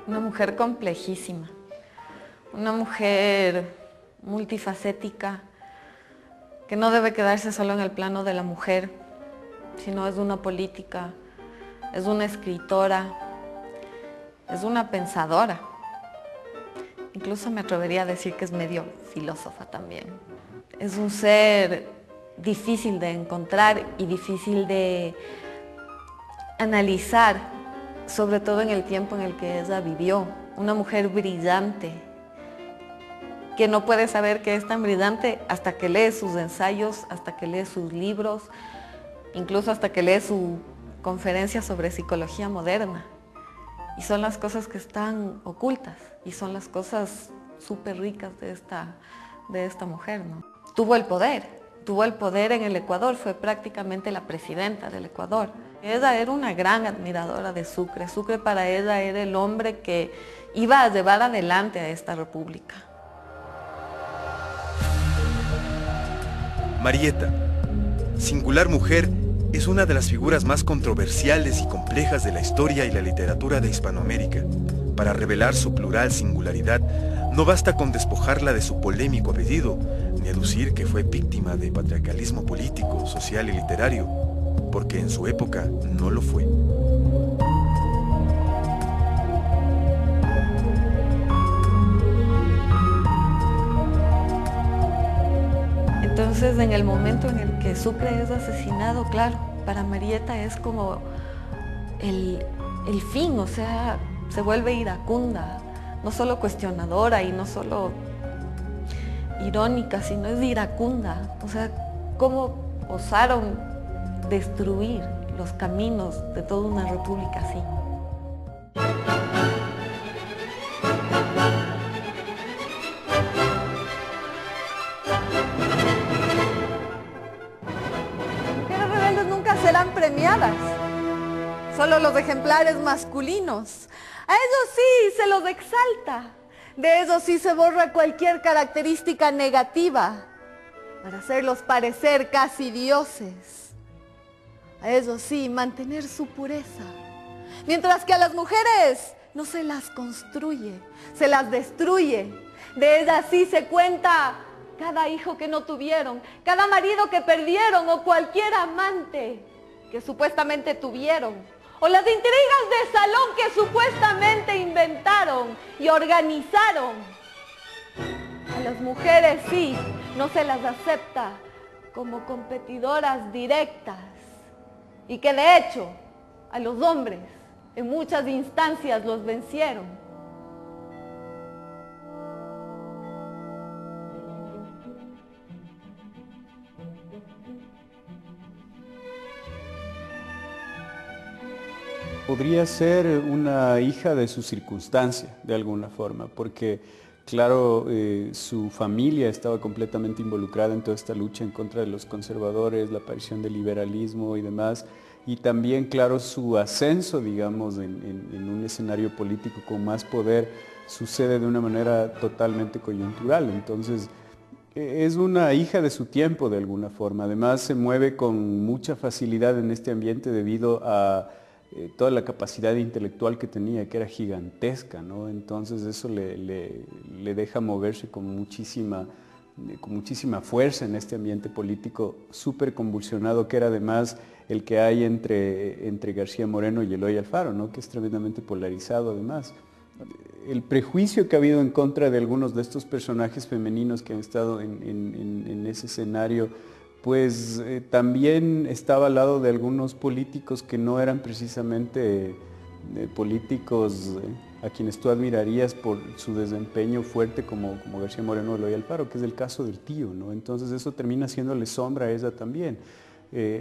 Una mujer complejísima, una mujer multifacética, que no debe quedarse solo en el plano de la mujer, sino es una política, es una escritora, es una pensadora. Incluso me atrevería a decir que es medio filósofa también. Es un ser difícil de encontrar y difícil de analizar, sobre todo en el tiempo en el que ella vivió. Una mujer brillante, que no puede saber que es tan brillante hasta que lee sus ensayos, hasta que lee sus libros, incluso hasta que lee su conferencia sobre psicología moderna. Y son las cosas que están ocultas y son las cosas súper ricas de esta mujer, ¿no? Tuvo el poder en el Ecuador, fue prácticamente la presidenta del Ecuador. Ella era una gran admiradora de Sucre. Sucre para ella era el hombre que iba a llevar adelante a esta república. Marieta, singular mujer, es una de las figuras más controversiales y complejas de la historia y la literatura de Hispanoamérica. Para revelar su plural singularidad, no basta con despojarla de su polémico apellido, ni aducir que fue víctima de patriarcalismo político, social y literario, porque en su época no lo fue. Entonces, en el momento en el que Sucre es asesinado, claro, para Marieta es como el fin, o sea, se vuelve iracunda, no solo cuestionadora y no solo irónica, sino es iracunda. O sea, cómo osaron destruir los caminos de toda una república así. Mujeres rebeldes nunca serán premiadas, solo los ejemplares masculinos. A ellos sí se los exalta, de ellos sí se borra cualquier característica negativa para hacerlos parecer casi dioses. A ellos sí mantener su pureza, mientras que a las mujeres no se las construye, se las destruye. De ellas sí se cuenta cada hijo que no tuvieron, cada marido que perdieron o cualquier amante que supuestamente tuvieron, o las intrigas de salón que supuestamente inventaron y organizaron. A las mujeres sí, no se las acepta como competidoras directas y que de hecho a los hombres en muchas instancias los vencieron. Podría ser una hija de su circunstancia, de alguna forma, porque, claro, su familia estaba completamente involucrada en toda esta lucha en contra de los conservadores, la aparición del liberalismo y demás, y también, claro, su ascenso, digamos, en un escenario político con más poder sucede de una manera totalmente coyuntural. Entonces, es una hija de su tiempo, de alguna forma. Además, se mueve con mucha facilidad en este ambiente debido a toda la capacidad intelectual que tenía, que era gigantesca, ¿no? Entonces eso le deja moverse con muchísima fuerza en este ambiente político súper convulsionado, que era además el que hay entre García Moreno y Eloy Alfaro, ¿no? Que es tremendamente polarizado además. El prejuicio que ha habido en contra de algunos de estos personajes femeninos que han estado en ese escenario, pues también estaba al lado de algunos políticos que no eran precisamente políticos a quienes tú admirarías por su desempeño fuerte como García Moreno o Eloy Alfaro, que es el caso del tío, ¿no? Entonces eso termina haciéndole sombra a ella también.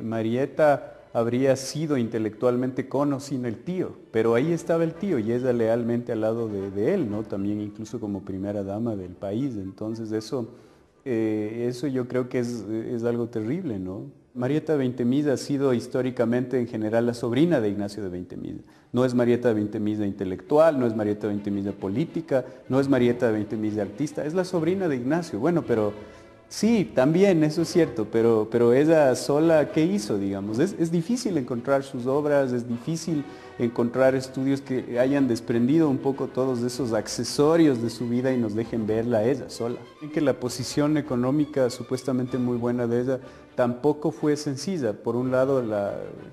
Marieta habría sido intelectualmente con o sin el tío, pero ahí estaba el tío y ella lealmente al lado de él, ¿no? También incluso como primera dama del país. Entonces eso yo creo que es algo terrible, ¿no? Marieta de Bentemilla ha sido históricamente en general la sobrina de Ignacio de Bentemilla. No es Marieta de Bentemilla intelectual, no es Marieta de Bentemilla política, no es Marieta de Bentemilla artista, es la sobrina de Ignacio. Bueno, pero Sí, también, eso es cierto, pero ella sola, ¿qué hizo, digamos? Es difícil encontrar sus obras, es difícil encontrar estudios que hayan desprendido un poco todos esos accesorios de su vida y nos dejen verla a ella sola. Y que la posición económica supuestamente muy buena de ella tampoco fue sencilla. Por un lado,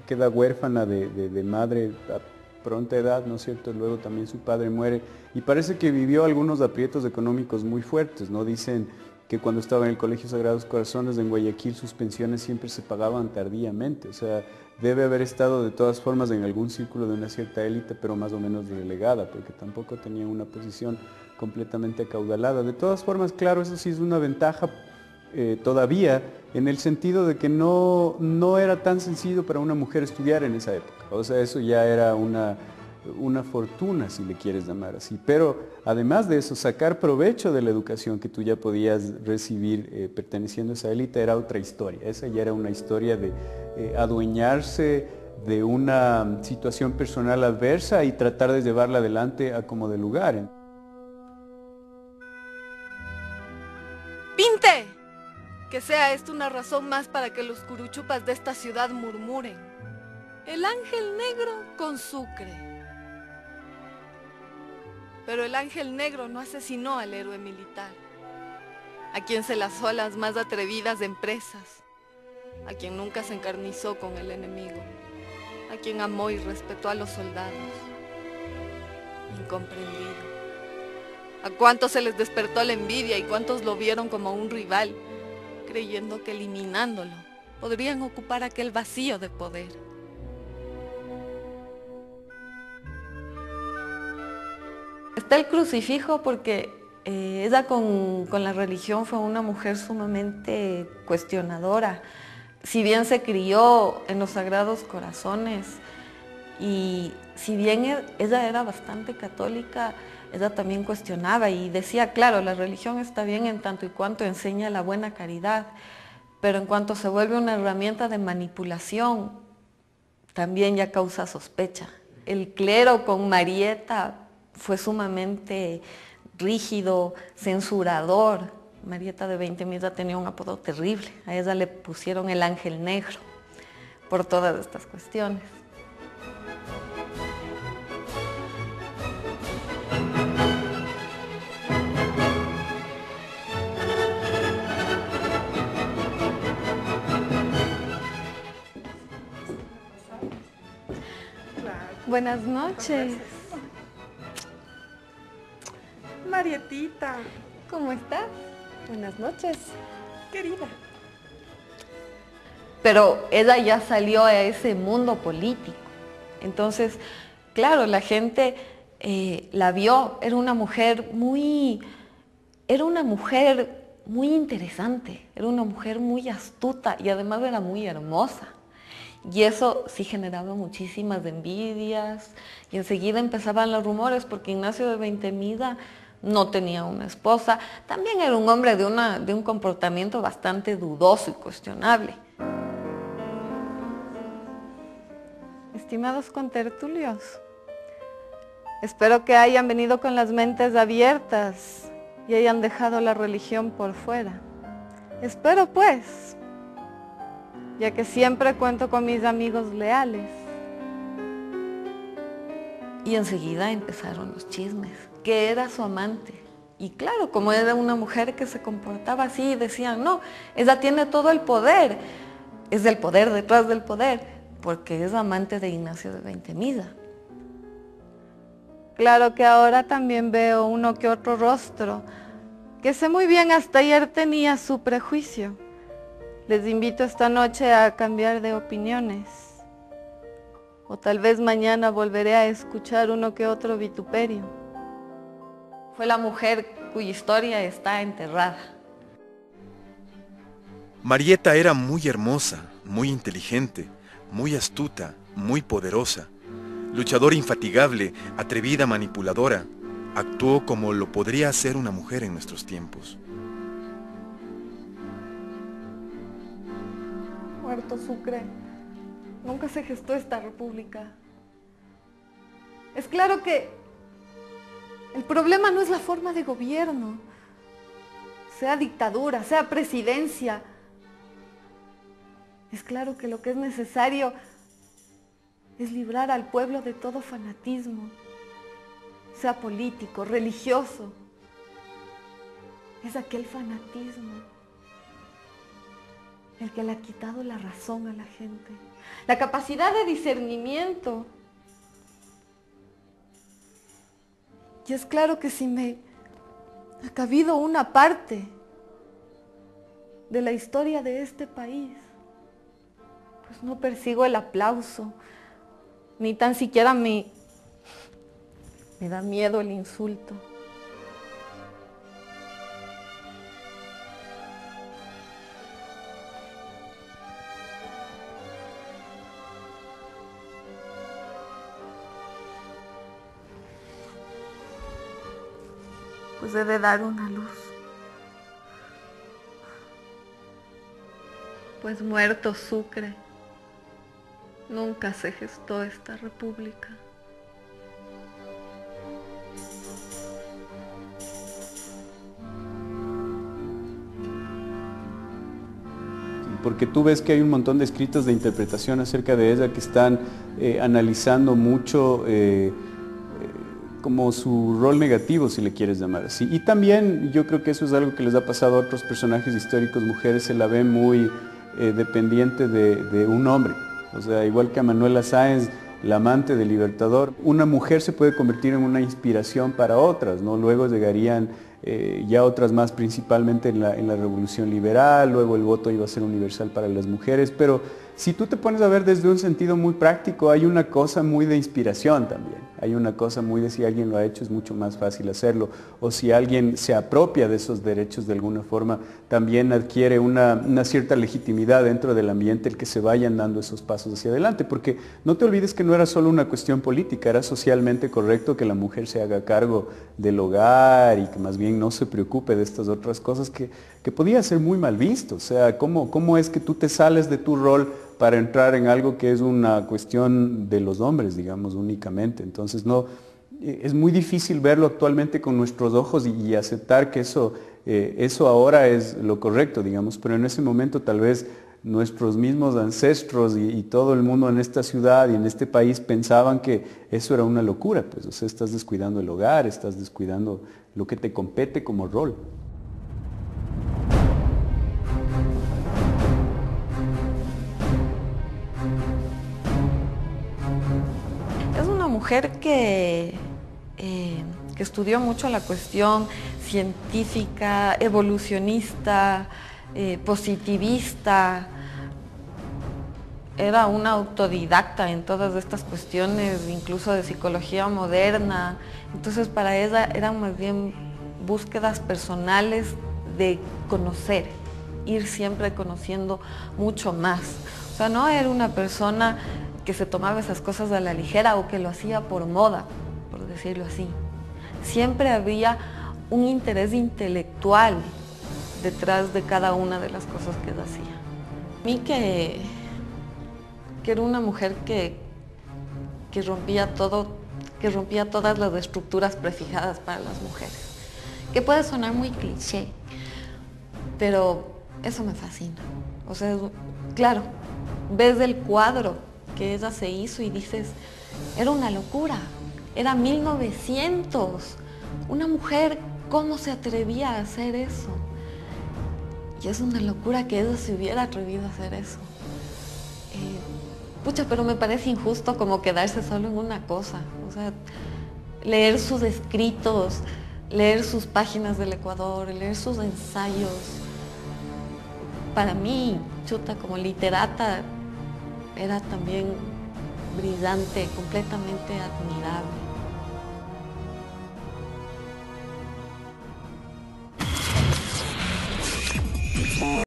queda huérfana de madre a pronta edad, ¿no es cierto? Luego también su padre muere y parece que vivió algunos aprietos económicos muy fuertes, ¿no? Dicen que cuando estaba en el Colegio Sagrados Corazones en Guayaquil sus pensiones siempre se pagaban tardíamente, o sea, debe haber estado de todas formas en algún círculo de una cierta élite, pero más o menos relegada, porque tampoco tenía una posición completamente acaudalada. De todas formas, claro, eso sí es una ventaja todavía, en el sentido de que no era tan sencillo para una mujer estudiar en esa época, o sea, eso ya era una fortuna, si le quieres llamar así. Pero además de eso, sacar provecho de la educación que tú ya podías recibir perteneciendo a esa élite era otra historia. Esa ya era una historia de adueñarse de una situación personal adversa y tratar de llevarla adelante a como de lugar. ¡Pinte! Que sea esto una razón más para que los curuchupas de esta ciudad murmuren. El ángel negro con sucre. Pero el ángel negro no asesinó al héroe militar, a quien se lanzó a las más atrevidas empresas, a quien nunca se encarnizó con el enemigo, a quien amó y respetó a los soldados. Incomprendido. A cuántos se les despertó la envidia y cuántos lo vieron como un rival, creyendo que eliminándolo podrían ocupar aquel vacío de poder. Está el crucifijo porque ella con la religión fue una mujer sumamente cuestionadora. Si bien se crió en los Sagrados Corazones y si bien ella era bastante católica, ella también cuestionaba y decía, claro, la religión está bien en tanto y cuanto enseña la buena caridad, pero en cuanto se vuelve una herramienta de manipulación, también ya causa sospecha. El clero con Marieta fue sumamente rígido, censurador. Marieta de 20 Misa tenía un apodo terrible. A ella le pusieron el ángel negro por todas estas cuestiones. Buenas noches. Marietita, ¿Cómo estás? buenas noches, querida. Pero ella ya salió a ese mundo político. Entonces, claro, la gente la vio, era una mujer muy interesante, era una mujer muy astuta y además era muy hermosa. Y eso sí generaba muchísimas envidias y enseguida empezaban los rumores porque Ignacio de Bentemida no tenía una esposa, también era un hombre de un comportamiento bastante dudoso y cuestionable. Estimados contertulios, espero que hayan venido con las mentes abiertas y hayan dejado la religión por fuera. Espero pues, ya que siempre cuento con mis amigos leales. Y enseguida empezaron los chismes, que era su amante. Y claro, como era una mujer que se comportaba así, decían, no, ella tiene todo el poder, es del poder detrás del poder, porque es amante de Ignacio de Bentemida. Claro que ahora también veo uno que otro rostro, que sé muy bien hasta ayer tenía su prejuicio. Les invito esta noche a cambiar de opiniones. O tal vez mañana volveré a escuchar uno que otro vituperio. Fue la mujer cuya historia está enterrada. Marieta era muy hermosa, muy inteligente, muy astuta, muy poderosa, luchadora infatigable, atrevida, manipuladora. Actuó como lo podría hacer una mujer en nuestros tiempos. Muerto Sucre, nunca se gestó esta república. Es claro que el problema no es la forma de gobierno, sea dictadura, sea presidencia. Es claro que lo que es necesario es librar al pueblo de todo fanatismo, sea político, religioso. Es aquel fanatismo el que le ha quitado la razón a la gente, la capacidad de discernimiento. Y es claro que si me ha cabido una parte de la historia de este país, pues no persigo el aplauso, ni tan siquiera me da miedo el insulto. Pues he de dar una luz. Pues muerto Sucre, nunca se gestó esta república. Porque tú ves que hay un montón de escritos de interpretación acerca de ella que están analizando mucho como su rol negativo, si le quieres llamar así. Y también yo creo que eso es algo que les ha pasado a otros personajes históricos, mujeres se la ven muy dependiente de un hombre. O sea, igual que a Manuela Sáenz, la amante del Libertador, una mujer se puede convertir en una inspiración para otras, ¿no? Luego llegarían ya otras más, principalmente en la Revolución Liberal, luego el voto iba a ser universal para las mujeres, pero si tú te pones a ver desde un sentido muy práctico, hay una cosa muy de inspiración también, hay una cosa muy de si alguien lo ha hecho es mucho más fácil hacerlo, o si alguien se apropia de esos derechos de alguna forma, también adquiere una cierta legitimidad dentro del ambiente el que se vayan dando esos pasos hacia adelante, porque no te olvides que no era solo una cuestión política, era socialmente correcto que la mujer se haga cargo del hogar y que más bien no se preocupe de estas otras cosas que podía ser muy mal visto. O sea, ¿cómo es que tú te sales de tu rol para entrar en algo que es una cuestión de los hombres, digamos, únicamente? Entonces, no, es muy difícil verlo actualmente con nuestros ojos y aceptar que eso ahora es lo correcto, digamos, pero en ese momento tal vez nuestros mismos ancestros y todo el mundo en esta ciudad y en este país pensaban que eso era una locura, pues, o sea, estás descuidando el hogar, estás descuidando lo que te compete como rol. Es una mujer que estudió mucho la cuestión científica, evolucionista, positivista. Era una autodidacta en todas estas cuestiones, incluso de psicología moderna. Entonces para ella eran más bien búsquedas personales de conocer, ir siempre conociendo mucho más. O sea, no era una persona que se tomaba esas cosas a la ligera o que lo hacía por moda, por decirlo así. Siempre había un interés intelectual detrás de cada una de las cosas que ella hacía. A mí que era una mujer que rompía todo, que rompía todas las estructuras prefijadas para las mujeres. Que puede sonar muy cliché, pero eso me fascina. O sea, claro, ves el cuadro que ella se hizo y dices, era una locura, era 1900. Una mujer, ¿cómo se atrevía a hacer eso? Y es una locura que ella se hubiera atrevido a hacer eso. Pucha, pero me parece injusto como quedarse solo en una cosa. O sea, leer sus escritos, leer sus páginas del Ecuador, leer sus ensayos. Para mí, chuta, como literata, era también brillante, completamente admirable.